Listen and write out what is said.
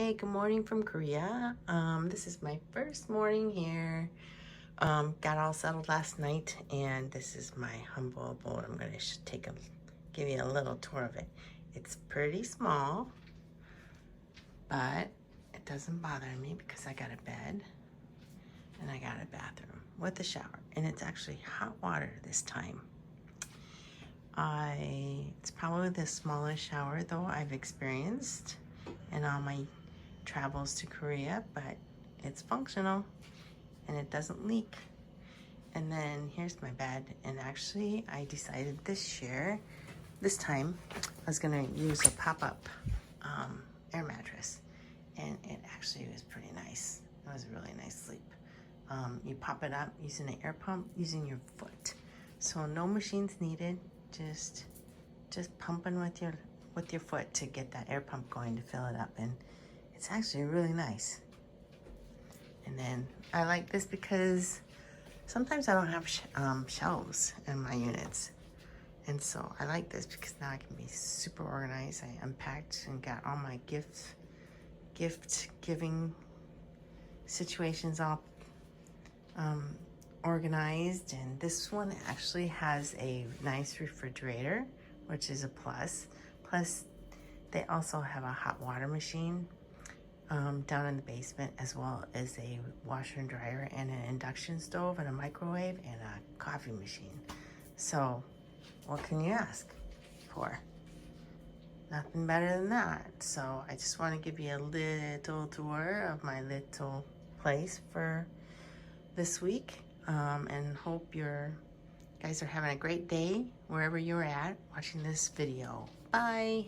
Hey, good morning from Korea. This is my first morning here. Got all settled last night, and this is my humble abode. I'm gonna give you a little tour of it. It's pretty small, but it doesn't bother me because I got a bed and I got a bathroom with a shower, and it's actually hot water this time. It's probably the smallest shower though I've experienced in all my travels to Korea, but it's functional and it doesn't leak. And then here's my bed, and actually I decided this time I was gonna use a pop-up air mattress, and it actually was pretty nice. It was a really nice sleep. You pop it up using an air pump using your foot, so no machines needed, just pumping with your foot to get that air pump going to fill it up, and it's actually really nice. And then I like this because sometimes I don't have shelves in my units, and so I like this because now I can be super organized. I unpacked and got all my gift giving situations all organized, and this one actually has a nice refrigerator, which is a plus. Plus, they also have a hot water machine down in the basement, as well as a washer and dryer and an induction stove and a microwave and a coffee machine. So what can you ask for? Nothing better than that. So I just want to give you a little tour of my little place for this week, and hope you guys are having a great day wherever you're at watching this video. Bye.